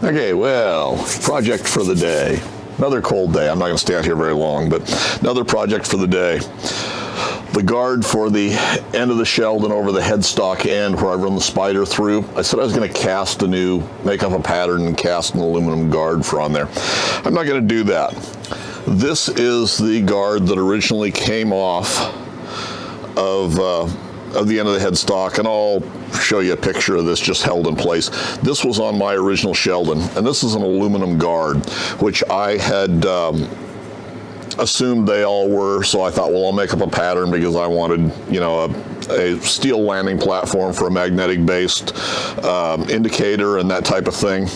Okay, well, project for the day. Another cold day. I'm not going to stay out here very long, but another project for the day. The guard for the end of the Sheldon over the headstock end where I run the spider through, I said I was going to make up a pattern and cast an aluminum guard for on there. I'm not going to do that. This is the guard that originally came off of the end of the headstock, and I'll show you a picture of this just held in place. This was on my original Sheldon, and this is an aluminum guard, which I had assumed they all were, so I thought, well, I'll make up a pattern because I wanted, you know, a steel landing platform for a magnetic-based indicator and that type of thing.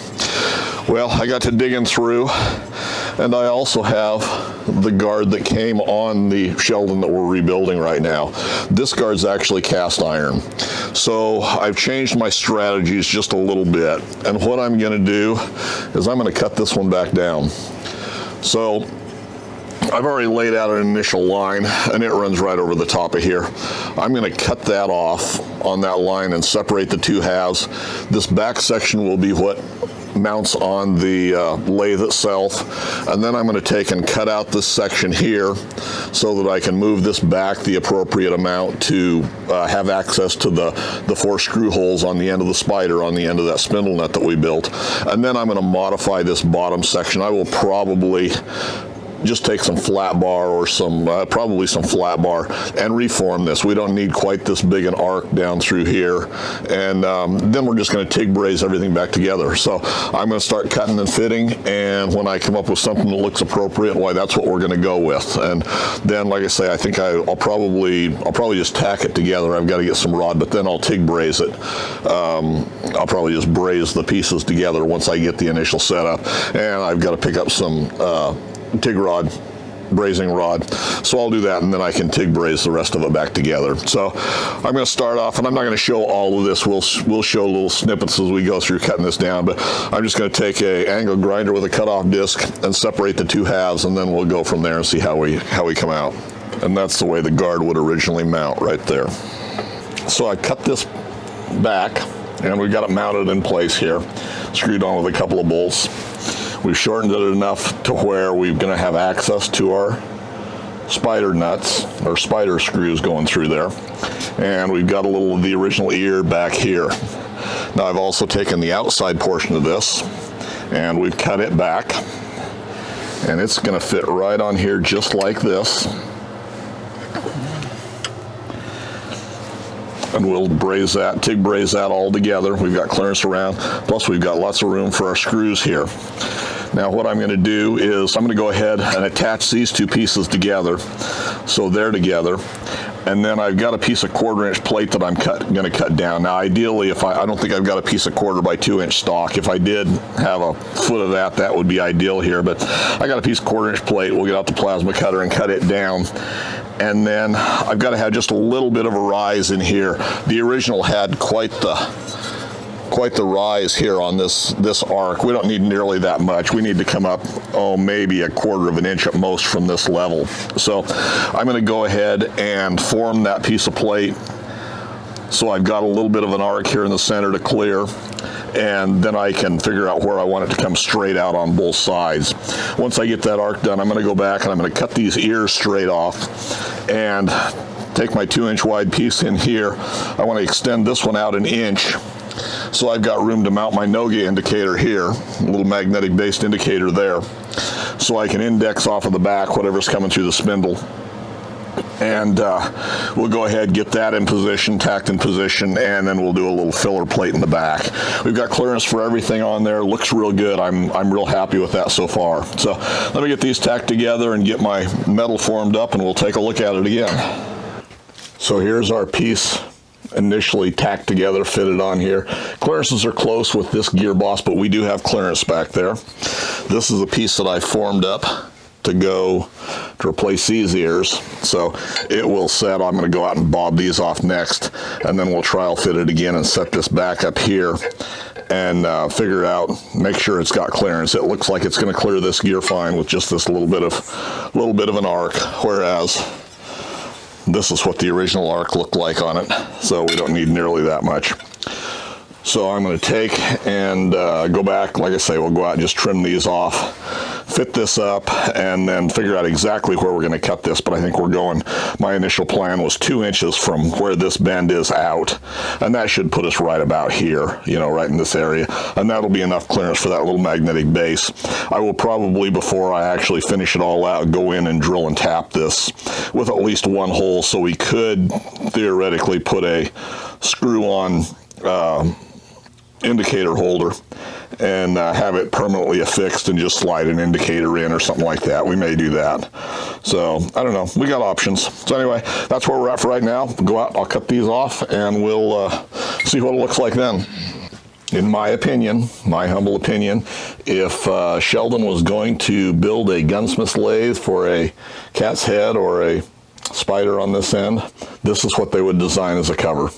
Well, I got to digging through, and I also have the guard that came on the Sheldon that we're rebuilding right now. This guard's actually cast iron. So I've changed my strategies just a little bit, and what I'm going to do is I'm going to cut this one back down. So I've already laid out an initial line, and it runs right over the top of here. I'm going to cut that off on that line and separate the two halves. This back section will be what mounts on the lathe itself, and then I'm going to take and cut out this section here so that I can move this back the appropriate amount to have access to the 4 screw holes on the end of the spider, on the end of that spindle nut that we built. And then I'm going to modify this bottom section. I will probably just take some flat bar or probably some flat bar and reform this. We don't need quite this big an arc down through here. And then we're just going to TIG braze everything back together. So I'm going to start cutting and fitting, and when I come up with something that looks appropriate, why, that's what we're going to go with. And then, like I say, I think I'll probably just tack it together. I've got to get some rod, but then I'll TIG braze it. I'll probably just braze the pieces together once I get the initial setup. And I've got to pick up some TIG rod, brazing rod. So I'll do that, and then I can TIG braze the rest of it back together. So I'm going to start off, and I'm not going to show all of this. We'll show little snippets as we go through cutting this down, but I'm just going to take a angle grinder with a cutoff disc and separate the two halves, and then we'll go from there and see how we come out. And that's the way the guard would originally mount right there. So I cut this back, and we've got it mounted in place here, screwed on with a couple of bolts. We've shortened it enough to where we're going to have access to our spider nuts, or spider screws going through there. And we've got a little of the original ear back here. Now I've also taken the outside portion of this, and we've cut it back. And it's going to fit right on here just like this. And we'll braze that, TIG braze that all together. We've got clearance around, plus we've got lots of room for our screws here. Now what I'm going to do is I'm going to go ahead and attach these two pieces together, so they're together. And then I've got a piece of 1/4-inch plate that I'm going to cut down. Now ideally, if I don't think I've got a piece of 1/4 by 2-inch stock. If I did have a foot of that would be ideal here. But I got a piece of 1/4-inch plate. We'll get out the plasma cutter and cut it down. And then I've got to have just a little bit of a rise in here. The original had quite the rise here on this arc. We don't need nearly that much. We need to come up, maybe 1/4 of an inch at most from this level. So I'm going to go ahead and form that piece of plate. So I've got a little bit of an arc here in the center to clear, and then I can figure out where I want it to come straight out on both sides. Once I get that arc done, I'm going to go back and I'm going to cut these ears straight off and take my 2-inch wide piece in here. I want to extend this one out 1 inch. So I've got room to mount my Noga indicator here, a little magnetic based indicator there. So I can index off of the back whatever's coming through the spindle. And we'll go ahead, get that in position, tacked in position, and then we'll do a little filler plate in the back. We've got clearance for everything on there. Looks real good. I'm real happy with that so far. So let me get these tacked together and get my metal formed up, and we'll take a look at it again. So here's our piece initially tacked together, fitted on here. Clearances are close with this gearbox, but we do have clearance back there. This is a piece that I formed up to go to replace these ears, so it will set. I'm going to go out and bob these off next, and then we'll trial fit it again and set this back up here and figure out, make sure it's got clearance. It looks like it's going to clear this gear fine with just this little bit of an arc, whereas this is what the original arc looked like on it, so we don't need nearly that much. So I'm going to take and go back, like I say, we'll go out and just trim these off, fit this up, and then figure out exactly where we're going to cut this. But I think we're going, my initial plan was 2 inches from where this bend is out, and that should put us right about here, you know, right in this area, and that'll be enough clearance for that little magnetic base. I will probably, before I actually finish it all out, go in and drill and tap this with at least one hole, so we could theoretically put a screw-on indicator holder and have it permanently affixed and just slide an indicator in or something like that. We may do that. So I don't know, we got options. So anyway, that's where we're at for right now. Go out, I'll cut these off, and we'll see what it looks like then. In my opinion, my humble opinion, if Sheldon was going to build a gunsmith's lathe for a cat's head or a spider on this end, this is what they would design as a cover.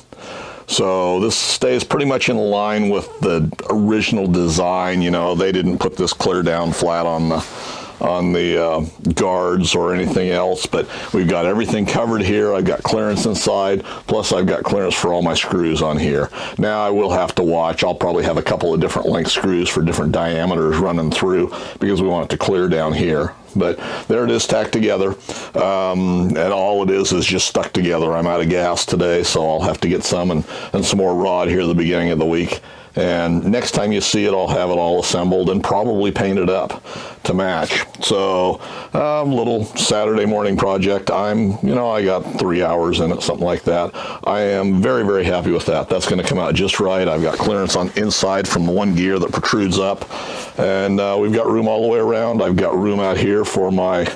So this stays pretty much in line with the original design. You know, they didn't put this clear down flat on the guards or anything else, but we've got everything covered here. I've got clearance inside, plus I've got clearance for all my screws on here. Now I will have to watch. I'll probably have a couple of different length screws for different diameters running through because we want it to clear down here. But there it is, tacked together, and all it is just stuck together. I'm out of gas today, so I'll have to get some and some more rod here at the beginning of the week. And next time you see it, I'll have it all assembled and probably painted up to match. So little Saturday morning project. I got 3 hours in it, something like that. I am very, very happy with that. That's going to come out just right. I've got clearance on inside from the one gear that protrudes up, and we've got room all the way around. I've got room out here for my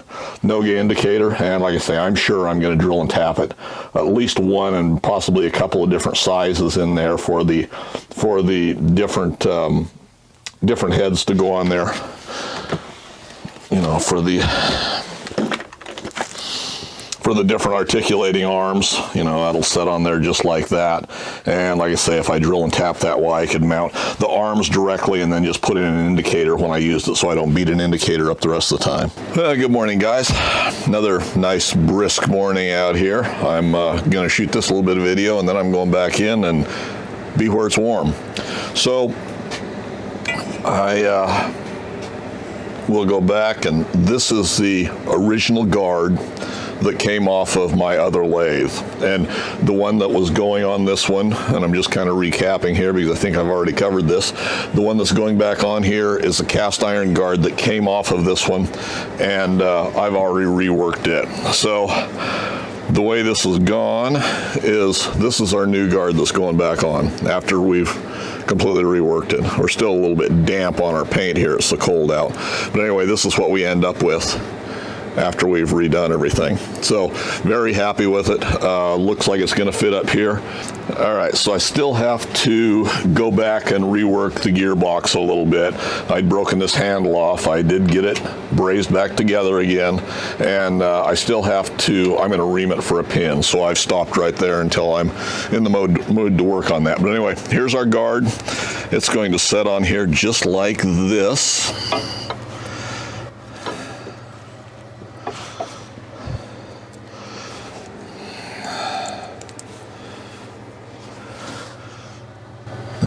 no-ga indicator, and like I say, I'm sure I'm going to drill and tap it. At least one and possibly a couple of different sizes in there for the different different heads to go on there, you know, for the different articulating arms. You know, that'll set on there just like that. And like I say, if I drill and tap that way, I could mount the arms directly and then just put in an indicator when I used it, so I don't beat an indicator up the rest of the time. Good morning, guys. Another nice brisk morning out here. I'm gonna shoot this little bit of video, and then I'm going back in and be where it's warm. So I will go back, and this is the original guard that came off of my other lathe, and the one that was going on this one, and I'm just kind of recapping here because I think I've already covered this. The one that's going back on here is a cast iron guard that came off of this one, and I've already reworked it. So the way this has gone is this is our new guard that's going back on after we've completely reworked it. We're still a little bit damp on our paint here, it's so cold out. But anyway, this is what we end up with after we've redone everything. So very happy with it. Looks like it's going to fit up here. All right, so I still have to go back and rework the gearbox a little bit. I'd broken this handle off. I did get it brazed back together again, and I still have to, I'm going to ream it for a pin. So I've stopped right there until I'm in the mood to work on that. But anyway, here's our guard. It's going to set on here just like this.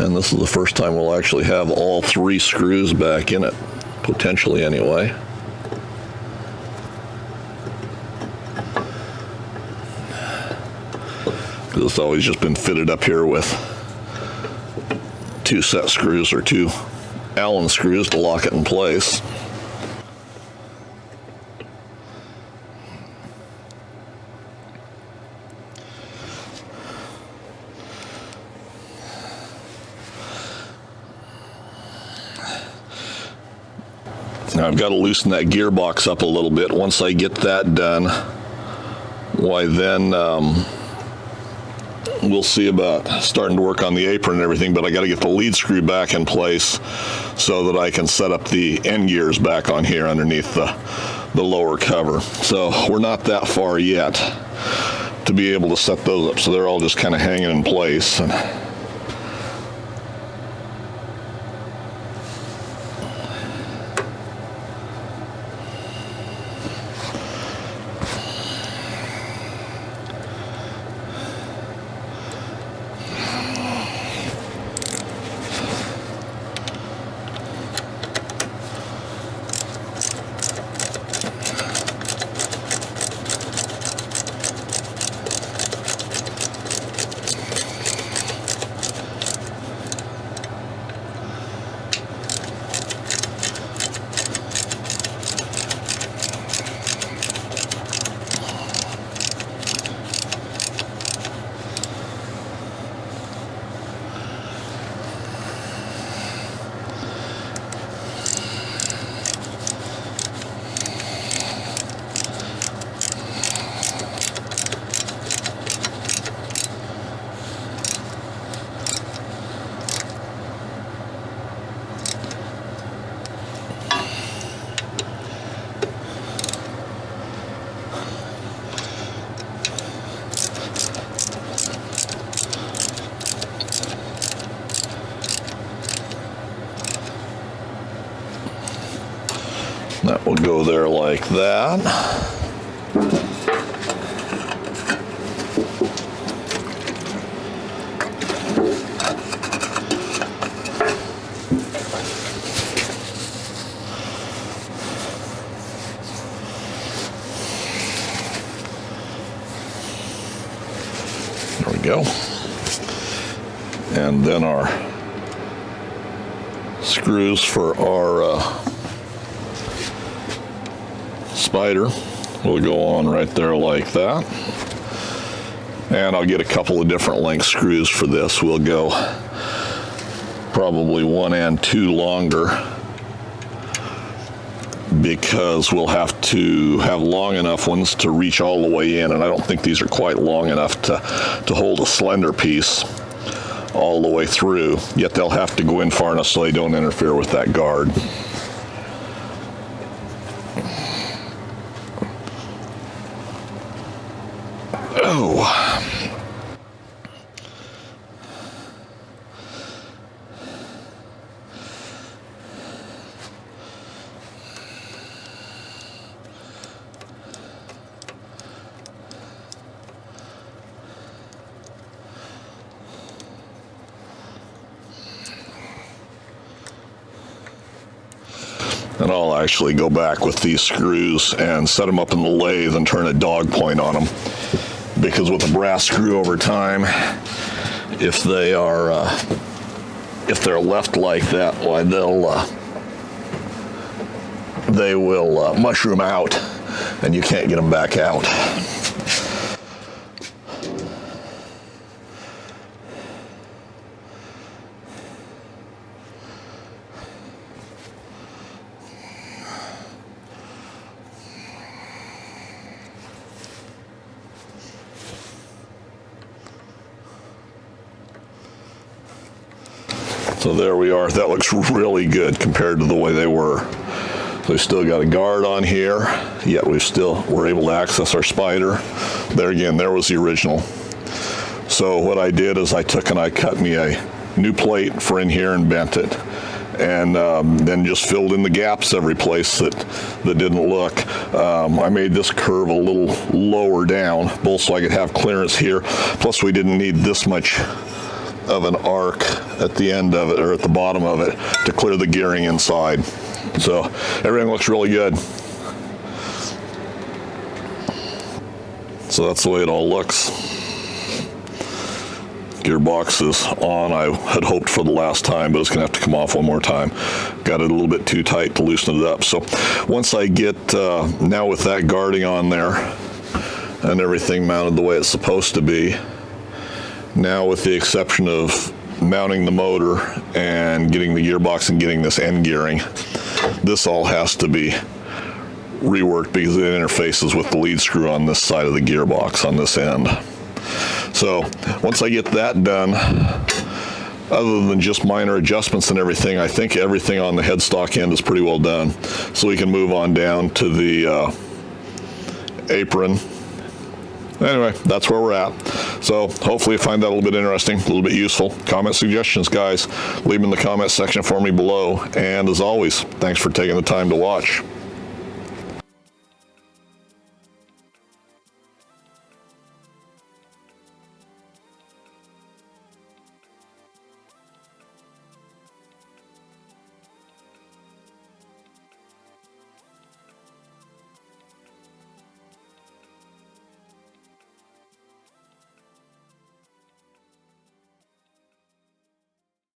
And this is the first time we'll actually have all 3 screws back in it, potentially anyway. Because it's always just been fitted up here with 2 set screws or 2 Allen screws to lock it in place. Now I've got to loosen that gearbox up a little bit. Once I get that done, why then we'll see about starting to work on the apron and everything, but I got to get the lead screw back in place so that I can set up the end gears back on here underneath the lower cover. So we're not that far yet to be able to set those up, so they're all just kind of hanging in place. That will go there like that. There we go. And then our screws for our spider will go on right there like that. And I'll get a couple of different length screws for this. We'll go probably 1 and 2 longer, because we'll have to have long enough ones to reach all the way in, and I don't think these are quite long enough to hold a slender piece all the way through, yet they'll have to go in far enough so they don't interfere with that guard. Oh. And I'll actually go back with these screws and set them up in the lathe and turn a dog point on them. Because with a brass screw over time, if they are, if they're left like that, why they will mushroom out, and you can't get them back out. So there we are. That looks really good compared to the way they were. So we've still got a guard on here, yet we're able to access our spider. There again, there was the original. So what I did is I took and I cut me a new plate for in here and bent it. And then just filled in the gaps every place that didn't look. I made this curve a little lower down, both so I could have clearance here. Plus we didn't need this much of an arc at the end of it, or at the bottom of it, to clear the gearing inside. So everything looks really good. So that's the way it all looks. Gearbox is on. I had hoped for the last time, but it's gonna have to come off one more time. Got it a little bit too tight to loosen it up. So once I get, now with that guarding on there and everything mounted the way it's supposed to be, now with the exception of mounting the motor and getting the gearbox and getting this end gearing, this all has to be reworked because it interfaces with the lead screw on this side of the gearbox on this end. So once I get that done, other than just minor adjustments and everything, I think everything on the headstock end is pretty well done. So we can move on down to the apron. Anyway, that's where we're at. So hopefully you find that a little bit interesting, a little bit useful. Comment suggestions, guys, leave them in the comment section for me below. And as always, thanks for taking the time to watch.